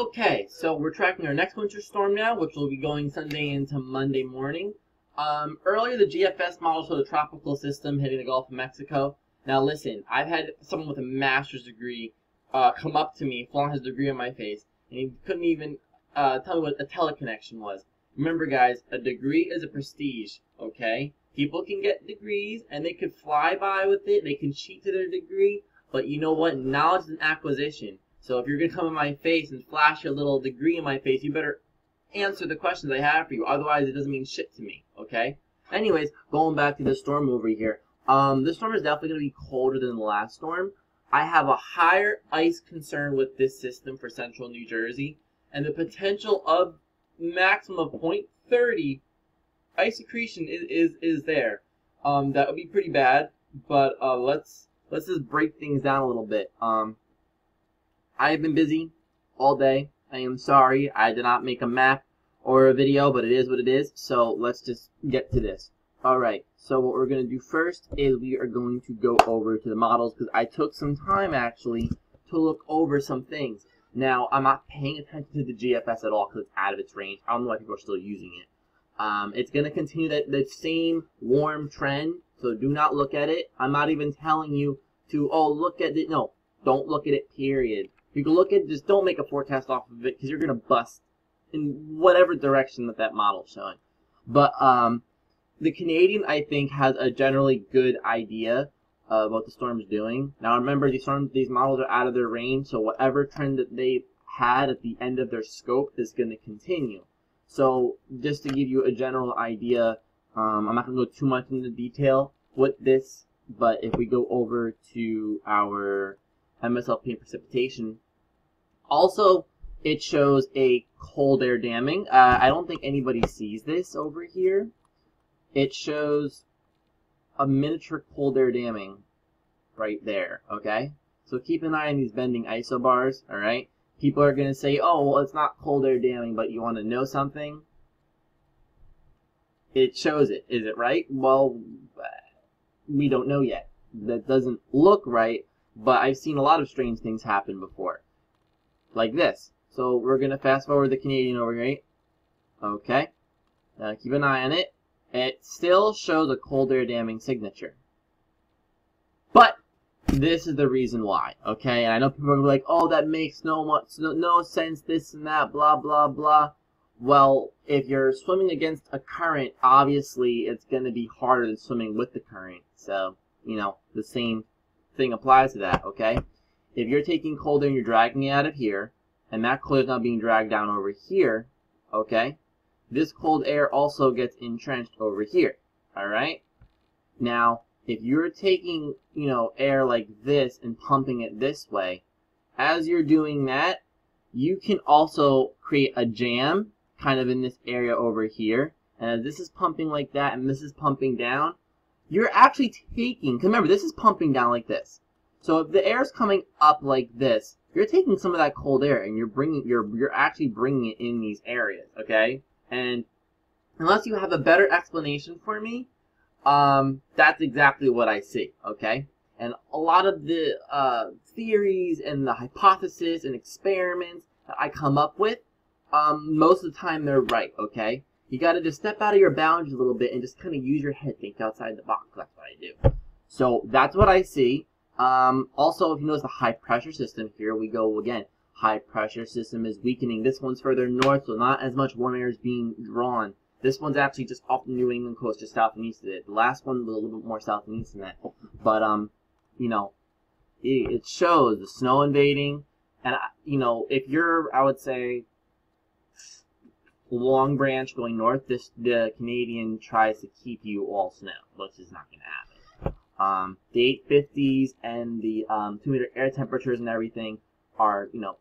Okay, so we're tracking our next winter storm now, which will be going Sunday into Monday morning. Earlier, the GFS model showed a tropical system hitting the Gulf of Mexico. Now listen, I've had someone with a master's degree come up to me, flaunt his degree on my face, and he couldn't even tell me what a teleconnection was. Remember guys, a degree is a prestige, okay? People can get degrees, and they could fly by with it, they can cheat to their degree, but you know what? Knowledge is an acquisition. So if you're going to come in my face and flash your little degree in my face, you better answer the questions I have for you. Otherwise, it doesn't mean shit to me, okay? Anyways, going back to the storm over here. This storm is definitely going to be colder than the last storm. I have a higher ice concern with this system for central New Jersey. And the potential of maximum of 0.30 ice accretion is there. That would be pretty bad. But let's just break things down a little bit. I have been busy all day. I am sorry I did not make a map or a video, but it is what it is. So let's just get to this. Alright, so what we're going to do first is we are going to go over to the models because I took some time actually to look over some things. Now, I'm not paying attention to the GFS at all because it's out of its range. I don't know why people are still using it. It's going to continue that same warm trend, so do not look at it. I'm not even telling you to, oh, look at it. No, don't look at it, period. You can look at it, just don't make a forecast off of it because you're going to bust in whatever direction that model is showing. But the Canadian, I think, has a generally good idea of what the storm's doing. Now remember, these models are out of their range, so whatever trend that they had at the end of their scope is going to continue. So just to give you a general idea, I'm not going to go too much into detail with this, but if we go over to our MSLP and precipitation, also it shows a cold air damming. I don't think anybody sees this over here. It shows a miniature cold air damming right there, okay? So keep an eye on these bending isobars, alright? People are going to say, oh, well, it's not cold air damming, but you want to know something? It shows it. Is it right? Well, we don't know yet. That doesn't look right, but I've seen a lot of strange things happen before. Like this. So we're going to fast forward the Canadian over here. Okay. Now keep an eye on it. It still shows a cold air damming signature. But this is the reason why, okay? And I know people are like, oh, that makes no sense, this and that, blah, blah, blah. Well, if you're swimming against a current, obviously it's going to be harder than swimming with the current. So, you know, the same thing applies to that, okay? If you're taking cold air and you're dragging it out of here, and that cold air is now being dragged down over here, okay? This cold air also gets entrenched over here, alright? Now, if you're taking, you know, air like this and pumping it this way, as you're doing that, you can also create a jam kind of in this area over here. And as this is pumping like that and this is pumping down, you're actually taking, because remember, this is pumping down like this. So if the air is coming up like this, you're taking some of that cold air and you're actually bringing it in these areas, okay? And unless you have a better explanation for me, that's exactly what I see, okay? And a lot of the theories and the hypotheses and experiments that I come up with, most of the time they're right, okay? You got to just step out of your boundaries a little bit and just kind of use your head, think outside the box. That's what I do. So that's what I see. Also, if you notice the high pressure system, here we go again. High pressure system is weakening. This one's further north, so not as much warm air is being drawn. This one's actually just off the New England coast, just south and east of it. The last one was a little bit more south and east than that. But, you know, it shows the snow invading. And, you know, if you're, I would say, Long Branch going north, the Canadian tries to keep you all snow, which is not going to happen. The 850s and the 2-meter air temperatures and everything are, you know,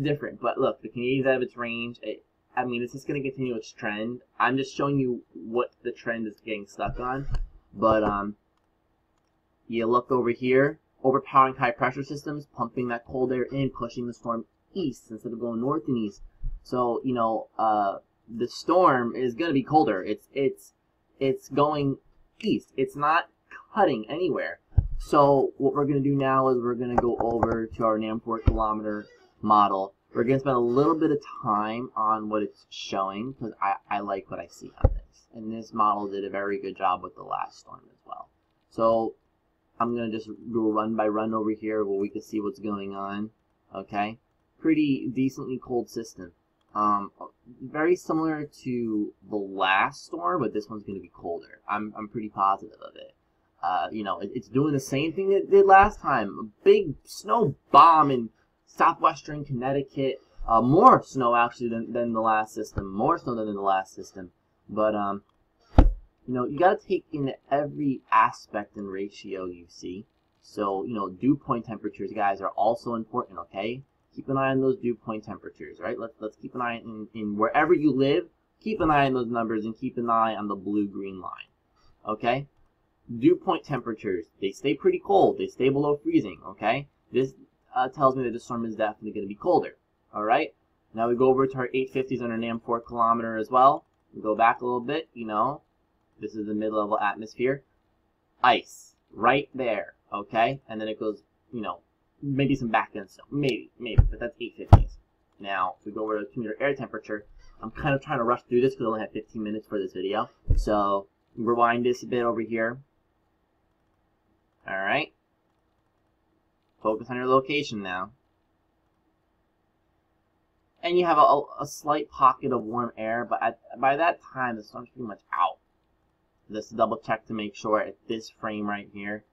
different. But look, the Canadian's out of its range. I mean, it's just going to continue its trend. I'm just showing you what the trend is getting stuck on. But, you look over here, overpowering high pressure systems, pumping that cold air in, pushing the storm east instead of going north and east. So, you know, the storm is going to be colder. It's going east. It's not cutting anywhere. So what we're going to do now is we're going to go over to our NAM 4 kilometer model. We're going to spend a little bit of time on what it's showing because I like what I see on this. And this model did a very good job with the last storm as well. So I'm going to just go run by run over here where we can see what's going on. Okay. Pretty decently cold system. Very similar to the last storm, but this one's going to be colder. I'm pretty positive of it. You know, it's doing the same thing it did last time. A big snow bomb in southwestern Connecticut. More snow actually than the last system. More snow than in the last system. But you know, you got to take in every aspect and ratio you see. So, you know, dew point temperatures, guys, are also important, okay? Keep an eye on those dew point temperatures, right? Let's keep an eye in wherever you live. Keep an eye on those numbers and keep an eye on the blue-green line, okay? Dew point temperatures, they stay pretty cold. They stay below freezing, okay? This tells me that the storm is definitely going to be colder, all right? Now we go over to our 850s under NAM 4 kilometer as well. We go back a little bit, you know. This is the mid-level atmosphere. Ice, right there, okay? And then it goes, you know, maybe some back end snow. Maybe, but that's 850s. Now, if we go over to 2 meter air temperature, I'm kind of trying to rush through this because I only have 15 minutes for this video. So, rewind this a bit over here. Alright. Focus on your location now. And you have a slight pocket of warm air, but by that time, the storm's pretty much out. Just double check to make sure at this frame right here,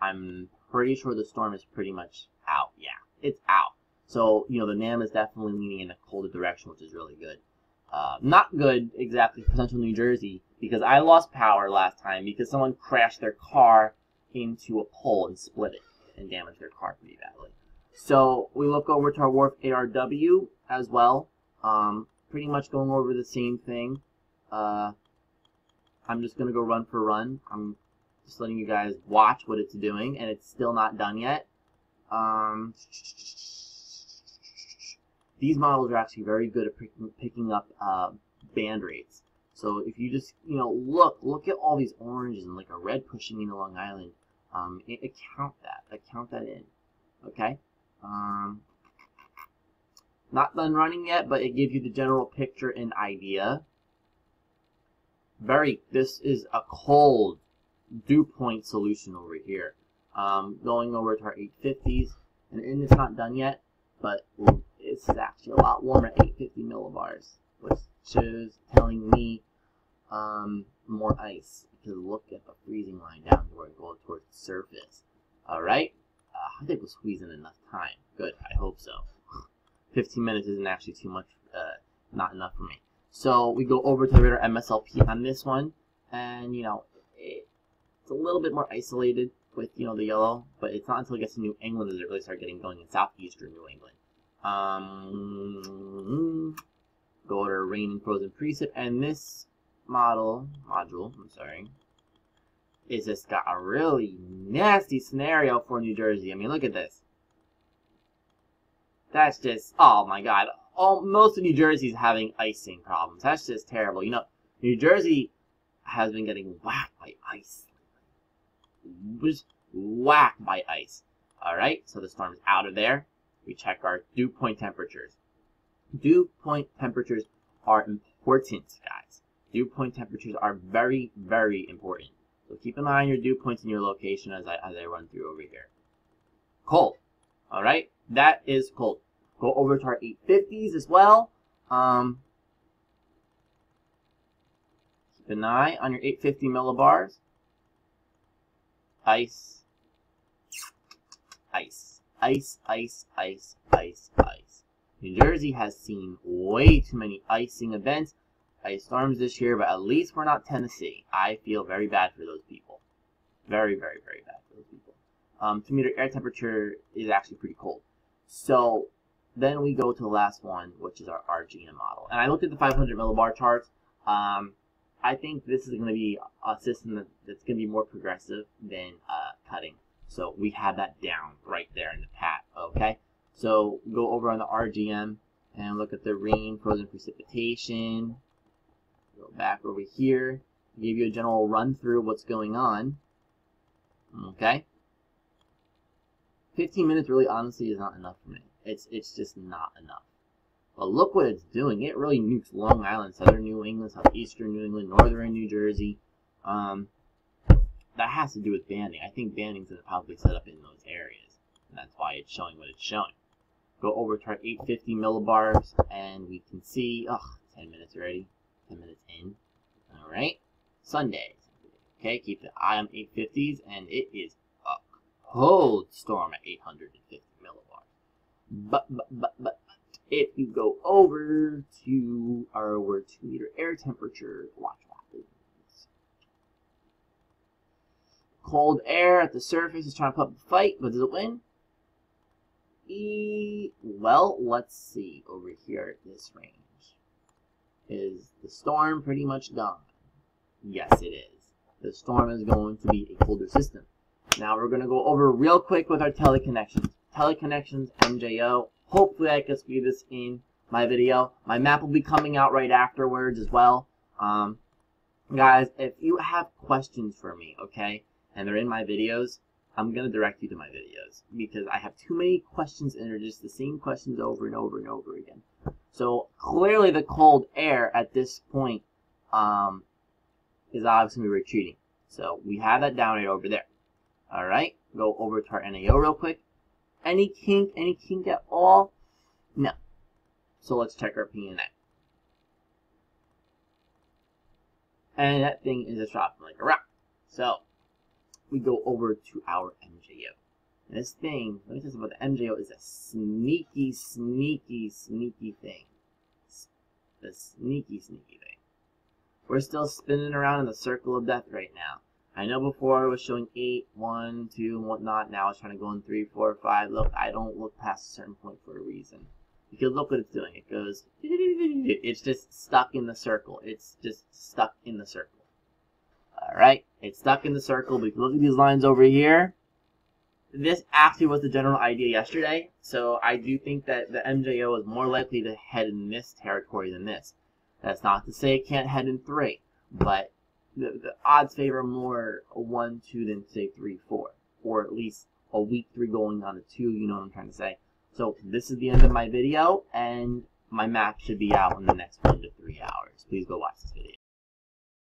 I'm pretty sure the storm is pretty much out. Yeah, it's out. So, you know, the NAM is definitely leaning in a colder direction, which is really good. Not good exactly for central New Jersey, because I lost power last time because someone crashed their car into a pole and split it and damaged their car pretty badly. So we look over to our wharf ARW as well. Pretty much going over the same thing. I'm just going to go run for run. I'm just letting you guys watch what it's doing, and it's still not done yet. These models are actually very good at picking up band rates. So if you just, you know, look at all these oranges and like a red pushing into Long Island. Count that in. Okay? Not done running yet, but it gives you the general picture and idea. This is a cold dew point solution over here. Going over to our 850s, and it's not done yet, but it's actually a lot warmer at 850 millibars, which is telling me more ice. Because look at the freezing line down here where it goes towards the surface. Alright? I think we're squeezing enough time. Good, I hope so. 15 minutes isn't actually too much, not enough for me. So we go over to the radar MSLP on this one, and you know, it's a little bit more isolated with, you know, the yellow, but it's not until it gets to New England that it really starts getting going in southeastern New England. Go to rain and frozen precip, and this module, is just got a really nasty scenario for New Jersey. I mean, look at this. That's just, oh my god. Most of New Jersey is having icing problems. That's just terrible. You know, New Jersey has been getting whacked by ice. Just whacked by ice. Alright, so the storm is out of there. We check our dew point temperatures. Dew point temperatures are important, guys. Dew point temperatures are very, very important. So keep an eye on your dew points in your location as I run through over here. Cold. Alright, that is cold. Go over to our 850s as well. Keep an eye on your 850 millibars. Ice. Ice. Ice, ice, ice, ice, ice. New Jersey has seen way too many icing events, ice storms this year, but at least we're not Tennessee. I feel very bad for those people. Very, very, very bad for those people. 2 meter air temperature is actually pretty cold. So then we go to the last one, which is our RGM model. And I looked at the 500 millibar charts. I think this is going to be a system that's going to be more progressive than cutting. So we have that down right there in the pat, okay? So go over on the RGM and look at the rain, frozen precipitation. Go back over here, give you a general run through what's going on, okay? 15 minutes really honestly is not enough for me. It's just not enough. But look what it's doing. It really nukes Long Island, southern New England, southeastern New England, northern New Jersey. That has to do with banding. I think banding's going to probably set up in those areas. And that's why it's showing what it's showing. Go over to our 850 millibars, and we can see, 10 minutes already. 10 minutes in. Alright. Sunday. Okay, keep the eye on 850s, and it is a cold storm at 850 millibars. But, if you go over to our 2-meter air temperature, watch what happens. Cold air at the surface is trying to put up a fight, but does it win? Well, let's see over here at this range. Is the storm pretty much gone? Yes, it is. The storm is going to be a colder system. Now we're going to go over real quick with our teleconnections. Teleconnections, MJO. Hopefully I can squeeze this in my video. My map will be coming out right afterwards as well. Guys, if you have questions for me, okay, and they're in my videos, I'm going to direct you to my videos because I have too many questions and they're just the same questions over and over and over again. So clearly the cold air at this point is obviously retreating. So we have that down right over there. Alright, go over to our NAO real quick. Any kink at all? No. So let's check our PNA. And that thing is just dropping like a rock. So we go over to our MJO. And this thing, let me tell you about the MJO, is a sneaky thing. The sneaky thing. We're still spinning around in the circle of death right now. I know before it was showing 8, 1, 2, and whatnot. Now it's trying to go in 3, 4, 5. Look, I don't look past a certain point for a reason. Because look what it's doing. It goes, it's just stuck in the circle. It's just stuck in the circle. Alright, it's stuck in the circle. But if you look at these lines over here, this actually was the general idea yesterday. So I do think that the MJO is more likely to head in this territory than this. That's not to say it can't head in 3, but the odds favor more a 1, 2 than say 3, 4, or at least a weak 3 going on a 2. You know what I'm trying to say. So this is the end of my video, and my map should be out in the next 1 to 3 hours. Please go watch this video.